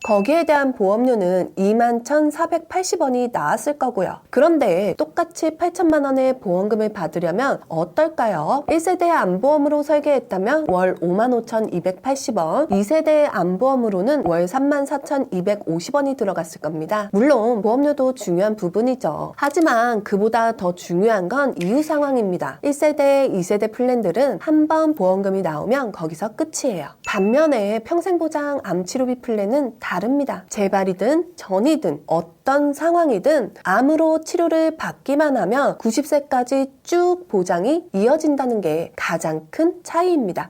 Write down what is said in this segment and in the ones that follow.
거기에 대한 보험료는 21,480원이 나왔을 거고요. 그런데 똑같이 8천만 원의 보험금을 받으려면 어떨까요? 1세대 암보험으로 설계했다면 월 55,280원, 2세대 암보험으로는 월 34,250원이 들어갔을 겁니다. 물론 보험료도 중요한 부분이죠. 하지만 그보다 더 중요한 건 이후 상황입니다. 1세대, 2세대 플랜들은 한 번 보험금이 나오면 거기서 끝이에요. 반면에 평생보장 암치료비 플랜은 다릅니다. 재발이든 전이든 어떤 상황이든 암으로 치료를 받기만 하면 90세까지 쭉 보장이 이어진다는 게 가장 큰 차이입니다.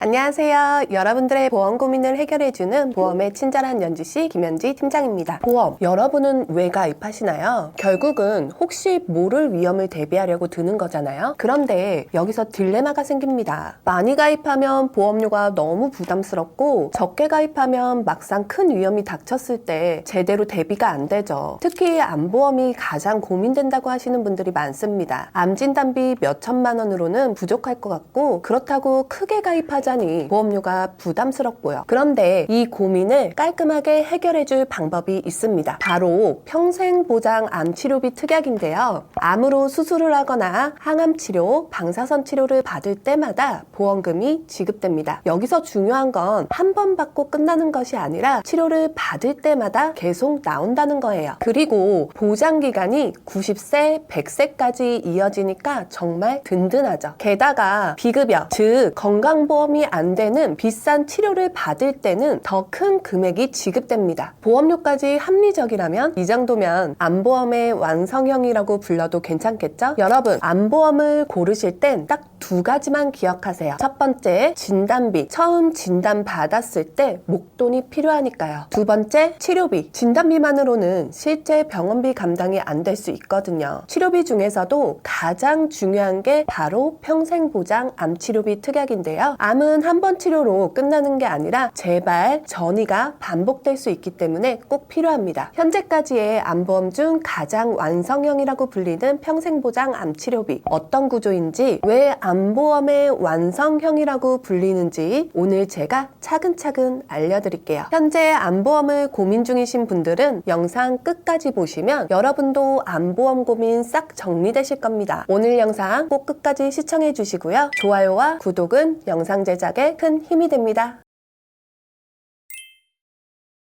안녕하세요. 여러분들의 보험 고민을 해결해주는 보험의 친절한 연주씨 김현지 팀장입니다. 보험, 여러분은 왜 가입하시나요? 결국은 혹시 모를 위험을 대비하려고 드는 거잖아요. 그런데 여기서 딜레마가 생깁니다. 많이 가입하면 보험료가 너무 부담스럽고 적게 가입하면 막상 큰 위험이 닥쳤을 때 제대로 대비가 안 되죠. 특히 암보험이 가장 고민된다고 하시는 분들이 많습니다. 암진단비 몇 천만 원으로는 부족할 것 같고 그렇다고 크게 가입하지 보험료가 부담스럽고요. 그런데 이 고민을 깔끔하게 해결해줄 방법이 있습니다. 바로 평생보장 암치료비 특약인데요. 암으로 수술을 하거나 항암치료, 방사선 치료를 받을 때마다 보험금이 지급됩니다. 여기서 중요한 건 한 번 받고 끝나는 것이 아니라 치료를 받을 때마다 계속 나온다는 거예요. 그리고 보장기간이 90세, 100세까지 이어지니까 정말 든든하죠. 게다가 비급여, 즉 건강보험이 안 되는 비싼 치료를 받을 때는 더 큰 금액이 지급됩니다. 보험료까지 합리적이라면 이 정도면 암보험의 완성형이라고 불러도 괜찮겠죠? 여러분, 암보험을 고르실 땐 딱 두 가지만 기억하세요. 첫 번째, 진단비. 처음 진단 받았을 때 목돈이 필요하니까요. 두 번째, 치료비. 진단비만으로는 실제 병원비 감당이 안 될 수 있거든요. 치료비 중에서도 가장 중요한 게 바로 평생보장 암치료비 특약인데요. 암은 한 번 치료로 끝나는 게 아니라 재발, 전이가 반복될 수 있기 때문에 꼭 필요합니다. 현재까지의 암보험 중 가장 완성형이라고 불리는 평생보장 암치료비. 어떤 구조인지, 왜 암보험의 완성형이라고 불리는지 오늘 제가 차근차근 알려드릴게요. 현재 암보험을 고민 중이신 분들은 영상 끝까지 보시면 여러분도 암보험 고민 싹 정리되실 겁니다. 오늘 영상 꼭 끝까지 시청해 주시고요. 좋아요와 구독은 영상 제작에 큰 힘이 됩니다.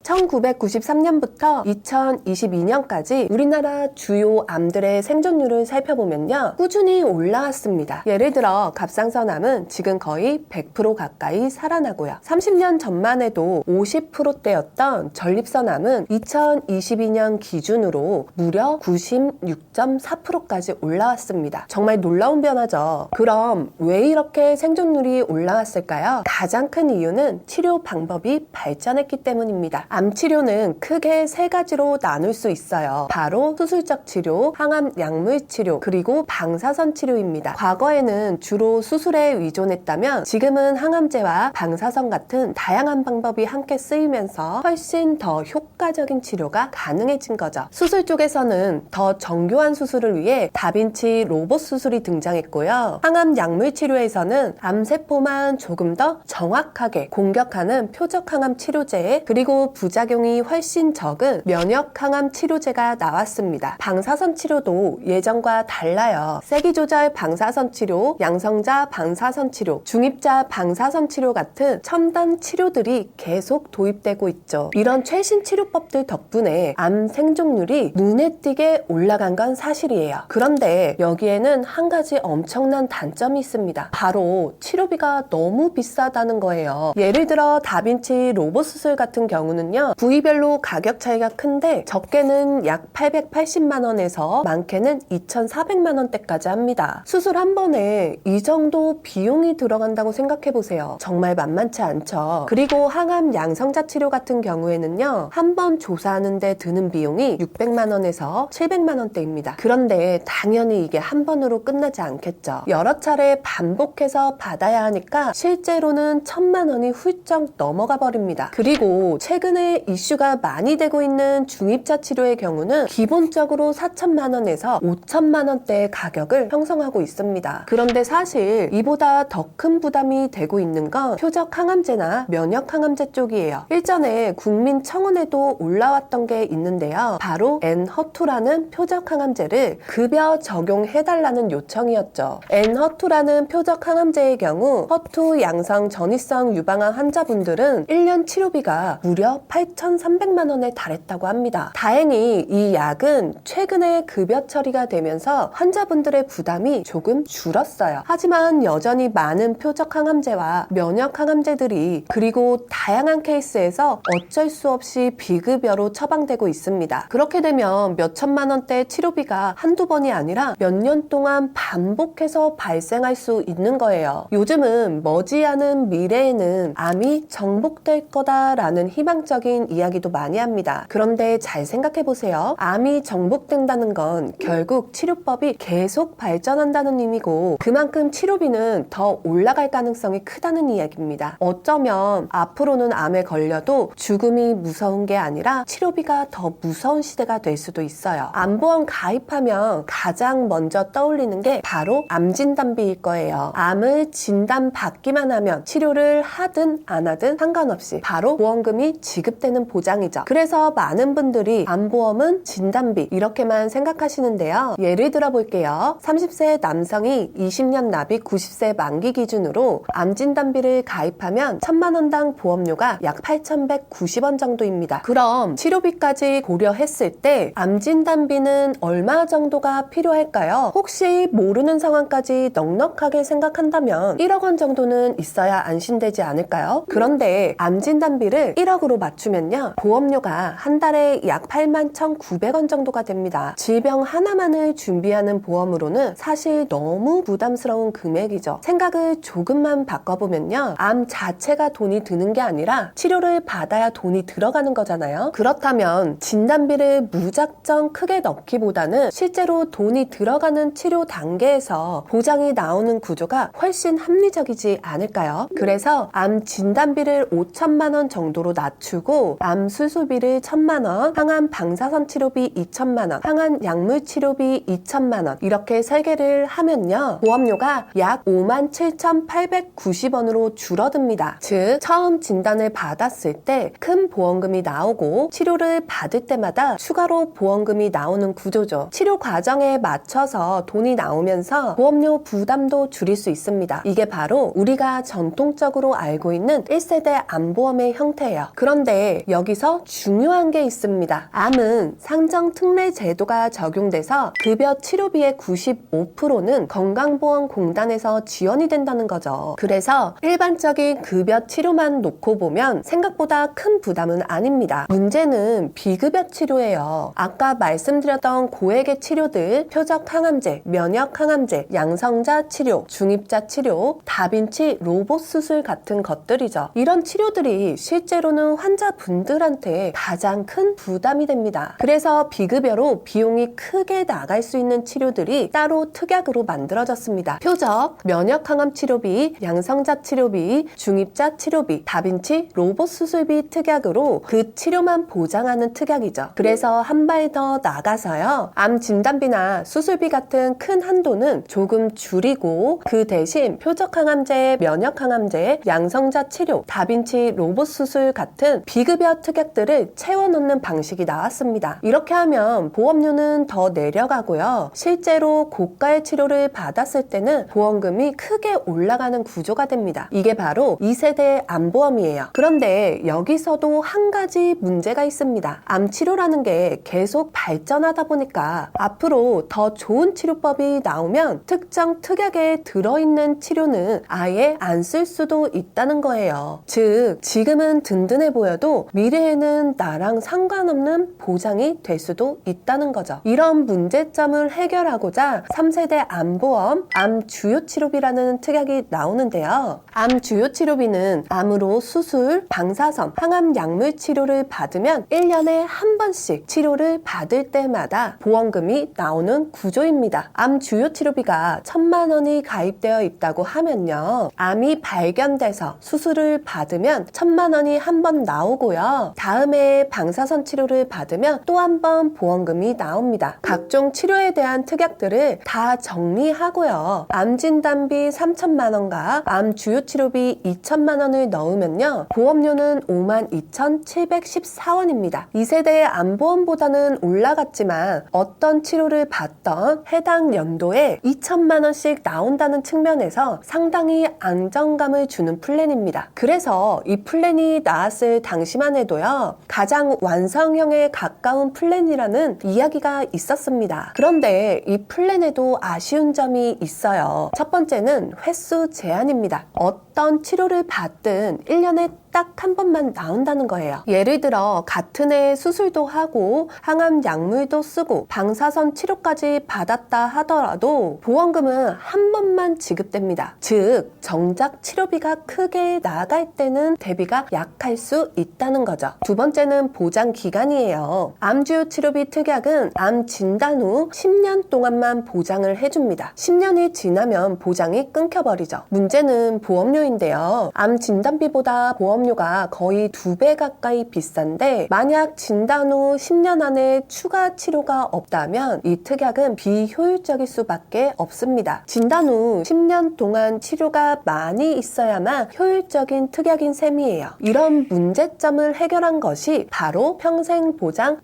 1993년부터 2022년까지 우리나라 주요 암들의 생존율을 살펴보면요, 꾸준히 올라왔습니다. 예를 들어 갑상선암은 지금 거의 100% 가까이 살아나고요. 30년 전만 해도 50%대였던 전립선암은 2022년 기준으로 무려 96.4%까지 올라왔습니다. 정말 놀라운 변화죠. 그럼 왜 이렇게 생존율이 올라왔을까요? 가장 큰 이유는 치료 방법이 발전했기 때문입니다. 암치료는 크게 세 가지로 나눌 수 있어요. 바로 수술적 치료, 항암 약물 치료, 그리고 방사선 치료입니다. 과거에는 주로 수술에 의존했다면 지금은 항암제와 방사선 같은 다양한 방법이 함께 쓰이면서 훨씬 더 효과적인 치료가 가능해진 거죠. 수술 쪽에서는 더 정교한 수술을 위해 다빈치 로봇 수술이 등장했고요. 항암 약물 치료에서는 암세포만 조금 더 정확하게 공격하는 표적 항암 치료제, 그리고 부작용이 훨씬 적은 면역 항암 치료제가 나왔습니다. 방사선 치료도 예전과 달라요. 세기 조절 방사선 치료, 양성자 방사선 치료, 중입자 방사선 치료 같은 첨단 치료들이 계속 도입되고 있죠. 이런 최신 치료법들 덕분에 암 생존율이 눈에 띄게 올라간 건 사실이에요. 그런데 여기에는 한 가지 엄청난 단점이 있습니다. 바로 치료비가 너무 비싸다는 거예요. 예를 들어 다빈치 로봇 수술 같은 경우는요, 부위별로 가격 차이가 큰데 적게는 약 880만 원에서 많게는 2,400만 원대까지 합니다. 수술 한 번에 이 정도 비용이 들어간다고 생각해 보세요. 정말 만만치 않죠. 그리고 항암 양성자 치료 같은 경우에는요, 한 번 조사하는데 드는 비용이 600만 원에서 700만 원대입니다. 그런데 당연히 이게 한 번으로 끝나지 않겠죠. 여러 차례 반복해서 받아야 하니까 실제로는 1,000만 원이 훌쩍 넘어가 버립니다. 그리고 최근에 최근에 이슈가 많이 되고 있는 중입자 치료의 경우는 기본적으로 4천만 원에서 5천만 원대의 가격을 형성하고 있습니다. 그런데 사실 이보다 더 큰 부담이 되고 있는 건 표적 항암제나 면역 항암제 쪽이에요. 일전에 국민청원에도 올라왔던 게 있는데요. 바로 엔허투라는 표적 항암제를 급여 적용해달라는 요청이었죠. 엔허투라는 표적 항암제의 경우 허투 양성 전이성 유방암 환자분들은 1년 치료비가 무려 8,300만 원에 달했다고 합니다. 다행히 이 약은 최근에 급여 처리가 되면서 환자분들의 부담이 조금 줄었어요. 하지만 여전히 많은 표적 항암제와 면역 항암제들이 그리고 다양한 케이스에서 어쩔 수 없이 비급여로 처방되고 있습니다. 그렇게 되면 몇 천만 원대 치료비가 한두 번이 아니라 몇 년 동안 반복해서 발생할 수 있는 거예요. 요즘은 머지않은 미래에는 암이 정복될 거다라는 희망적인 이야기도 많이 합니다. 그런데 잘 생각해보세요. 암이 정복된다는 건 결국 치료법이 계속 발전한다는 의미고 그만큼 치료비는 더 올라갈 가능성이 크다는 이야기입니다. 어쩌면 앞으로는 암에 걸려도 죽음이 무서운 게 아니라 치료비가 더 무서운 시대가 될 수도 있어요. 암보험 가입하면 가장 먼저 떠올리는 게 바로 암진단비일 거예요. 암을 진단받기만 하면 치료를 하든 안 하든 상관없이 바로 보험금이 지급되는 보장이죠. 그래서 많은 분들이 암보험은 진단비 이렇게만 생각하시는데요. 예를 들어 볼게요. 30세 남성이 20년 납입 90세 만기 기준으로 암진단비를 가입하면 1,000만 원당 보험료가 약 8,190원 정도입니다. 그럼 치료비까지 고려했을 때 암진단비는 얼마 정도가 필요할까요? 혹시 모르는 상황까지 넉넉하게 생각한다면 1억 원 정도는 있어야 안심되지 않을까요? 그런데 암진단비를 1억으로 맞추면요. 보험료가 한 달에 약 81,900원 정도가 됩니다. 질병 하나만을 준비하는 보험으로는 사실 너무 부담스러운 금액이죠. 생각을 조금만 바꿔보면요. 암 자체가 돈이 드는 게 아니라 치료를 받아야 돈이 들어가는 거잖아요. 그렇다면 진단비를 무작정 크게 넣기보다는 실제로 돈이 들어가는 치료 단계에서 보장이 나오는 구조가 훨씬 합리적이지 않을까요? 그래서 암 진단비를 5천만 원 정도로 낮추고 암 수술비를 1,000만 원, 항암 방사선 치료비 2천만 원, 항암 약물 치료비 2천만 원 이렇게 설계를 하면요. 보험료가 약 57,890원으로 줄어듭니다. 즉 처음 진단을 받았을 때 큰 보험금이 나오고 치료를 받을 때마다 추가로 보험금이 나오는 구조죠. 치료 과정에 맞춰서 돈이 나오면서 보험료 부담도 줄일 수 있습니다. 이게 바로 우리가 전통적으로 알고 있는 1세대 암보험의 형태예요. 그런데 여기서 중요한 게 있습니다. 암은 상정특례 제도가 적용돼서 급여 치료비의 95%는 건강보험공단에서 지원이 된다는 거죠. 그래서 일반적인 급여 치료만 놓고 보면 생각보다 큰 부담은 아닙니다. 문제는 비급여 치료예요. 아까 말씀드렸던 고액의 치료들, 표적 항암제, 면역 항암제, 양성자 치료, 중입자 치료, 다빈치 로봇 수술 같은 것들이죠. 이런 치료들이 실제로는 환자분들한테 가장 큰 부담이 됩니다. 그래서 비급여로 비용이 크게 나갈 수 있는 치료들이 따로 특약으로 만들어졌습니다. 표적, 면역 항암 치료비, 양성자 치료비, 중입자 치료비, 다빈치 로봇 수술비 특약으로 그 치료만 보장하는 특약이죠. 그래서 한 발 더 나가서요. 암 진단비나 수술비 같은 큰 한도는 조금 줄이고 그 대신 표적 항암제, 면역 항암제, 양성자 치료, 다빈치 로봇 수술 같은 비급여 특약들을 채워 넣는 방식이 나왔습니다. 이렇게 하면 보험료는 더 내려가고요. 실제로 고가의 치료를 받았을 때는 보험금이 크게 올라가는 구조가 됩니다. 이게 바로 2세대 암보험이에요. 그런데 여기서도 한 가지 문제가 있습니다. 암 치료라는 게 계속 발전하다 보니까 앞으로 더 좋은 치료법이 나오면 특정 특약에 들어있는 치료는 아예 안 쓸 수도 있다는 거예요. 즉 지금은 든든해 보여도 미래에는 나랑 상관없는 보장이 될 수도 있다는 거죠. 이런 문제점을 해결하고자 3세대 암보험, 암 주요치료비라는 특약이 나오는데요. 암 주요치료비는 암으로 수술, 방사선, 항암 약물 치료를 받으면 1년에 한 번씩 치료를 받을 때마다 보험금이 나오는 구조입니다. 암 주요치료비가 1,000만 원이 가입되어 있다고 하면요. 암이 발견돼서 수술을 받으면 1,000만 원이 한 번 나오고 나오고요. 다음에 방사선 치료를 받으면 또 한 번 보험금이 나옵니다. 각종 치료에 대한 특약들을 다 정리하고요. 암 진단비 3천만 원과 암 주요 치료비 2천만 원을 넣으면요. 보험료는 52,714원입니다. 2세대의 암보험보다는 올라갔지만 어떤 치료를 받던 해당 연도에 2천만 원씩 나온다는 측면에서 상당히 안정감을 주는 플랜입니다. 그래서 이 플랜이 나왔을 당시만 해도요. 가장 완성형에 가까운 플랜이라는 이야기가 있었습니다. 그런데 이 플랜에도 아쉬운 점이 있어요. 첫 번째는 횟수 제한입니다. 어떤 치료를 받든 1년에 딱 한 번만 나온다는 거예요. 예를 들어 같은 해에 수술도 하고 항암 약물도 쓰고 방사선 치료까지 받았다 하더라도 보험금은 한 번만 지급됩니다. 즉 정작 치료비가 크게 나갈 때는 대비가 약할 수 있다는 거죠. 두 번째는 보장 기간이에요. 암주요 치료비 특약은 암 진단 후 10년 동안만 보장을 해줍니다. 10년이 지나면 보장이 끊겨버리죠. 문제는 보험료인데요. 암 진단비보다 보험료가 거의 2배 가까이 비싼데 만약 진단 후 10년 안에 추가 치료가 없다면 이 특약은 비효율적일 수밖에 없습니다. 진단 후 10년 동안 치료가 많이 있어야만 효율적인 특약인 셈이에요. 이런 문제점을 해결한 것이 바로 평생보장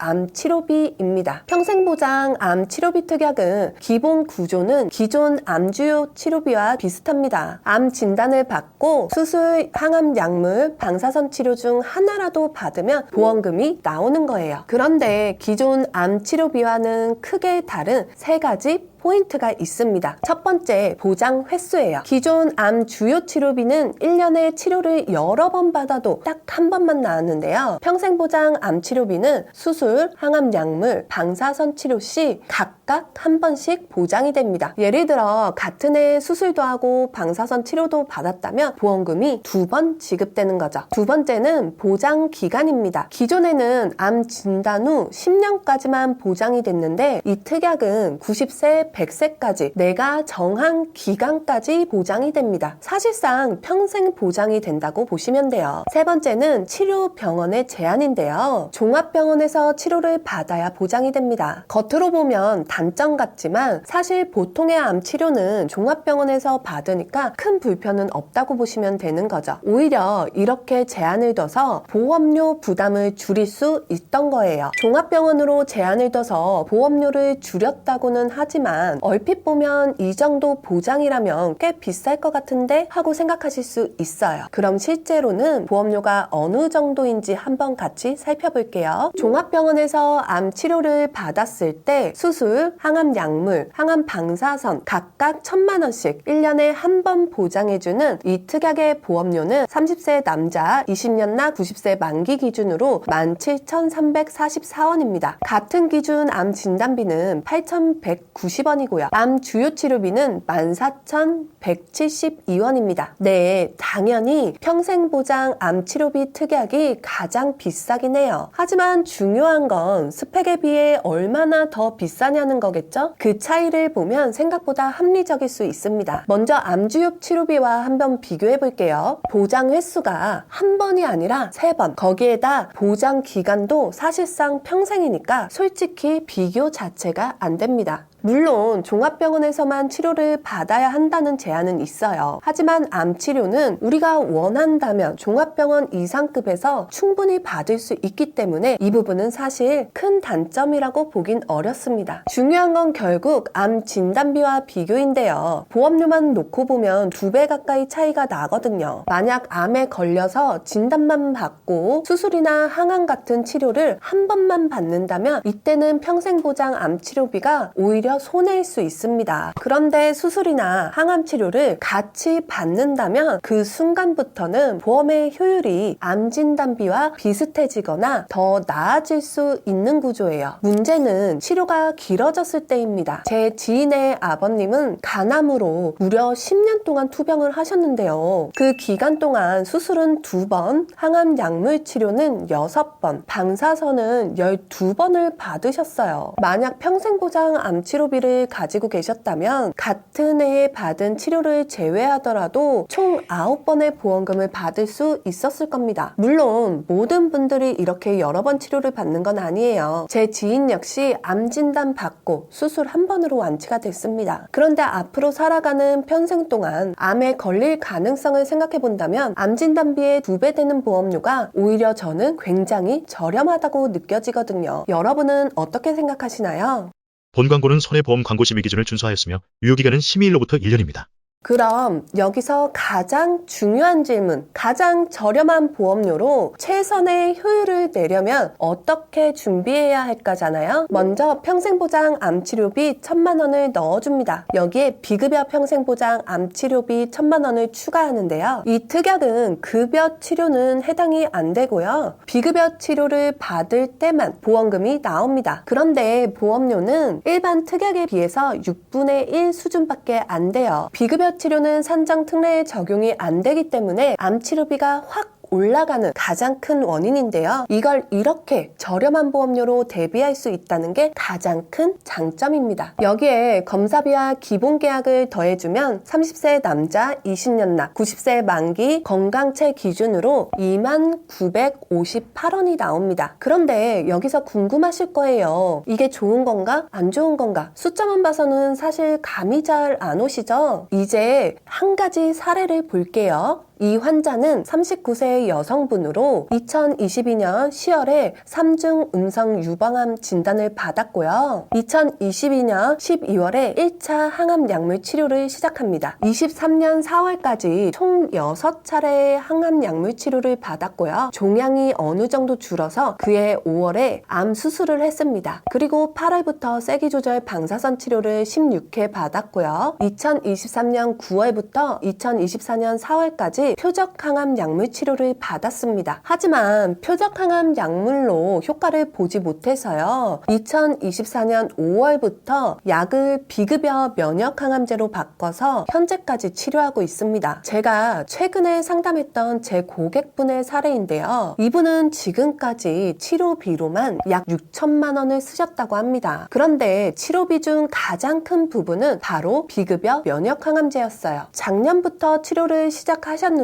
암치료비입니다. 평생보장 암치료비 특약은 기본 구조는 기존 암주요 치료비와 비슷합니다. 암 진단을 받고 수술, 항암 약물, 방사선 치료 중 하나라도 받으면 보험금이 나오는 거예요. 그런데 기존 암 치료비와는 크게 다른 세 가지 포인트가 있습니다. 첫 번째, 보장 횟수예요. 기존 암 주요 치료비는 1년에 치료를 여러 번 받아도 딱 한 번만 나왔는데요. 평생보장 암 치료비는 수술, 항암 약물, 방사선 치료 시 각각 한 번씩 보장이 됩니다. 예를 들어 같은 해에 수술도 하고 방사선 치료도 받았다면 보험금이 2번 지급되는 거죠. 두 번째는 보장 기간입니다. 기존에는 암 진단 후 10년까지만 보장이 됐는데 이 특약은 90세, 100세까지 내가 정한 기간까지 보장이 됩니다. 사실상 평생 보장이 된다고 보시면 돼요. 세 번째는 치료 병원의 제한인데요. 종합병원에서 치료를 받아야 보장이 됩니다. 겉으로 보면 단점 같지만 사실 보통의 암 치료는 종합병원에서 받으니까 큰 불편은 없다고 보시면 되는 거죠. 오히려 이렇게 제한을 둬서 보험료 부담을 줄일 수 있던 거예요. 종합병원으로 제한을 둬서 보험료를 줄였다고는 하지만 얼핏 보면 이 정도 보장이라면 꽤 비쌀 것 같은데 하고 생각하실 수 있어요. 그럼 실제로는 보험료가 어느 정도인지 한번 같이 살펴볼게요. 종합병원에서 암 치료를 받았을 때 수술, 항암 약물, 항암 방사선 각각 1,000만 원씩 1년에 한 번 보장해주는 이 특약의 보험료는 30세 남자 20년 나 90세 만기 기준으로 17,344원입니다. 같은 기준 암 진단비는 8,190원이고요. 암 주요 치료비는 14,172원입니다. 네, 당연히 평생보장 암 치료비 특약이 가장 비싸긴 해요. 하지만 중요한 건 스펙에 비해 얼마나 더 비싸냐는 거겠죠? 그 차이를 보면 생각보다 합리적일 수 있습니다. 먼저 암주요 치료비와 한번 비교해 볼게요. 보장 횟수가 한 번이 아니라 3번. 거기에다 보장 기간도 사실상 평생이니까 솔직히 비교 자체가 안 됩니다. 물론 종합병원에서만 치료를 받아야 한다는 제한은 있어요. 하지만 암 치료는 우리가 원한다면 종합병원 이상급에서 충분히 받을 수 있기 때문에 이 부분은 사실 큰 단점이라고 보긴 어렵습니다. 중요한 건 결국 암 진단비와 비교인데요. 보험료만 놓고 보면 2배 가까이 차이가 나거든요. 만약 암에 걸려서 진단만 받고 수술이나 항암 같은 치료를 한 번만 받는다면 이때는 평생보장 암 치료비가 오히려 손해일 수 있습니다. 그런데 수술이나 항암 치료를 같이 받는다면 그 순간부터는 보험의 효율이 암 진단비와 비슷해지거나 더 나아질 수 있는 구조예요. 문제는 치료가 길어졌을 때입니다. 제 지인의 아버님은 간암으로 무려 10년 동안 투병을 하셨는데요. 그 기간 동안 수술은 2번, 항암 약물 치료는 6번, 방사선은 12번을 받으셨어요. 만약 평생보장 암 치료 치료비를 가지고 계셨다면 같은 해에 받은 치료를 제외하더라도 총 9번의 보험금을 받을 수 있었을 겁니다. 물론 모든 분들이 이렇게 여러 번 치료를 받는 건 아니에요. 제 지인 역시 암 진단 받고 수술 한 번으로 완치가 됐습니다. 그런데 앞으로 살아가는 평생 동안 암에 걸릴 가능성을 생각해 본다면 암 진단비의 2배 되는 보험료가 오히려 저는 굉장히 저렴하다고 느껴지거든요. 여러분은 어떻게 생각하시나요? 본 광고는 손해보험 광고 심의 기준을 준수하였으며 유효기간은 심의일로부터 1년입니다. 그럼 여기서 가장 중요한 질문, 가장 저렴한 보험료로 최선의 효율을 내려면 어떻게 준비해야 할까잖아요. 먼저 평생보장 암치료비 1,000만 원을 넣어줍니다. 여기에 비급여 평생보장 암치료비 1,000만 원을 추가하는데요. 이 특약은 급여 치료는 해당이 안 되고요. 비급여 치료를 받을 때만 보험금이 나옵니다. 그런데 보험료는 일반 특약에 비해서 6분의 1 수준밖에 안 돼요. 비급여 치료는 산정 특례에 적용이 안 되기 때문에 암치료비가 확 올라가는 가장 큰 원인인데요. 이걸 이렇게 저렴한 보험료로 대비할 수 있다는 게 가장 큰 장점입니다. 여기에 검사비와 기본계약을 더해주면 30세 남자 20년 납 90세 만기 건강체 기준으로 2958원이 나옵니다. 그런데 여기서 궁금하실 거예요. 이게 좋은 건가? 안 좋은 건가? 숫자만 봐서는 사실 감이 잘 안 오시죠? 이제 한 가지 사례를 볼게요. 이 환자는 39세 여성분으로 2022년 10월에 3중 음성 유방암 진단을 받았고요. 2022년 12월에 1차 항암 약물 치료를 시작합니다. 23년 4월까지 총 6차례의 항암 약물 치료를 받았고요. 종양이 어느 정도 줄어서 그해 5월에 암 수술을 했습니다. 그리고 8월부터 세기 조절 방사선 치료를 16회 받았고요. 2023년 9월부터 2024년 4월까지 표적 항암 약물 치료를 받았습니다. 하지만 표적 항암 약물로 효과를 보지 못해서요. 2024년 5월부터 약을 비급여 면역 항암제로 바꿔서 현재까지 치료하고 있습니다. 제가 최근에 상담했던 제 고객분의 사례인데요. 이분은 지금까지 치료비로만 약 6천만 원을 쓰셨다고 합니다. 그런데 치료비 중 가장 큰 부분은 바로 비급여 면역 항암제였어요. 작년부터 치료를 시작하셨는데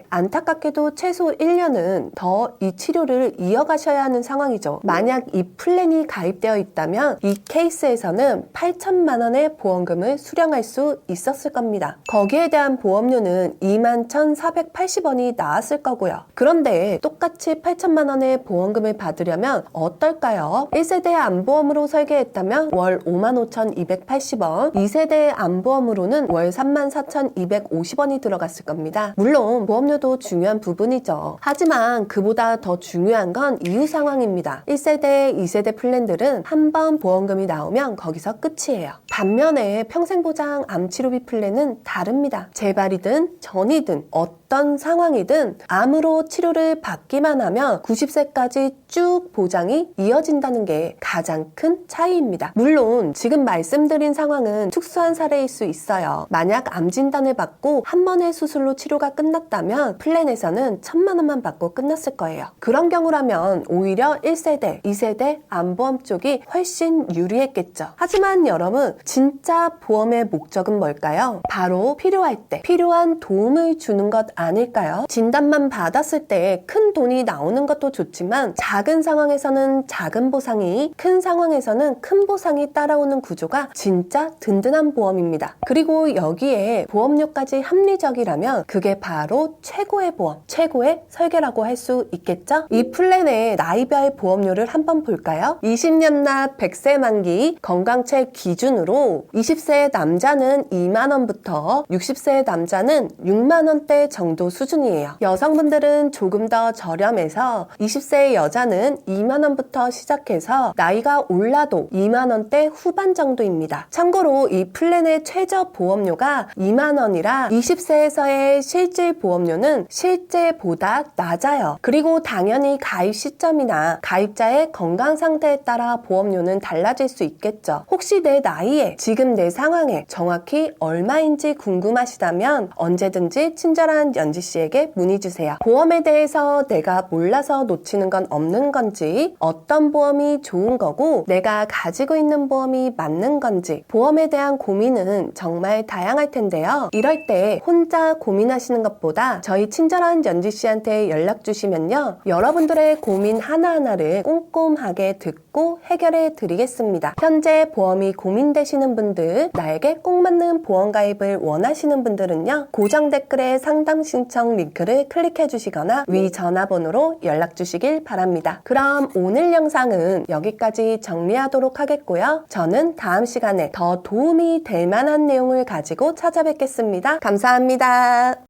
안타깝게도 최소 1년은 더 이 치료를 이어가셔야 하는 상황이죠. 만약 이 플랜이 가입되어 있다면 이 케이스에서는 8천만 원의 보험금을 수령할 수 있었을 겁니다. 거기에 대한 보험료는 21,480원이 나왔을 거고요. 그런데 똑같이 8천만 원의 보험금을 받으려면 어떨까요? 1세대 암보험으로 설계했다면 월 55,280원, 2세대 암보험으로는 월 34,250원이 들어갔을 겁니다. 물론 보험료도 중요한 부분이죠. 하지만 그보다 더 중요한 건 이후 상황입니다. 1세대, 2세대 플랜들은 한 번 보험금이 나오면 거기서 끝이에요. 반면에 평생보장 암치료비 플랜은 다릅니다. 재발이든 전이든 어떤 상황이든 암으로 치료를 받기만 하면 90세까지 쭉 보장이 이어진다는 게 가장 큰 차이입니다. 물론 지금 말씀드린 상황은 특수한 사례일 수 있어요. 만약 암 진단을 받고 한 번의 수술로 치료가 끝났다면 플랜에서는 1,000만 원만 받고 끝났을 거예요. 그런 경우라면 오히려 1세대, 2세대 암보험 쪽이 훨씬 유리했겠죠. 하지만 여러분, 진짜 보험의 목적은 뭘까요? 바로 필요할 때 필요한 도움을 주는 것 아닐까요? 진단만 받았을 때 큰 돈이 나오는 것도 좋지만 작은 상황에서는 작은 보상이, 큰 상황에서는 큰 보상이 따라오는 구조가 진짜 든든한 보험입니다. 그리고 여기에 보험료까지 합리적이라면 그게 바로 최고의 보험, 최고의 설계라고 할 수 있겠죠? 이 플랜의 나이별 보험료를 한번 볼까요? 20년 납 100세 만기 건강체 기준으로 20세 남자는 2만 원부터 60세 남자는 6만 원대 정도 수준이에요. 여성분들은 조금 더 저렴해서 20세 여자는 2만 원부터 시작해서 나이가 올라도 2만 원대 후반 정도입니다. 참고로 이 플랜의 최저 보험료가 2만 원이라 20세에서의 실질 사실 보험료는 실제보다 낮아요. 그리고 당연히 가입 시점이나 가입자의 건강 상태에 따라 보험료는 달라질 수 있겠죠. 혹시 내 나이에 지금 내 상황에 정확히 얼마인지 궁금하시다면 언제든지 친절한 연지 씨에게 문의 주세요. 보험에 대해서 내가 몰라서 놓치는 건 없는 건지, 어떤 보험이 좋은 거고 내가 가지고 있는 보험이 맞는 건지, 보험에 대한 고민은 정말 다양할 텐데요. 이럴 때 혼자 고민하시는 것보다 저희 친절한 연지 씨한테 연락 주시면요, 여러분들의 고민 하나하나를 꼼꼼하게 듣고 해결해 드리겠습니다. 현재 보험이 고민되시는 분들, 나에게 꼭 맞는 보험 가입을 원하시는 분들은요, 고정 댓글에 상담 신청 링크를 클릭해 주시거나 위 전화번호로 연락 주시길 바랍니다. 그럼 오늘 영상은 여기까지 정리하도록 하겠고요. 저는 다음 시간에 더 도움이 될 만한 내용을 가지고 찾아뵙겠습니다. 감사합니다.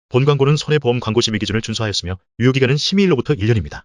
본 광고는 손해보험 광고 심의 기준을 준수하였으며 유효기간은 심의일로부터 1년입니다.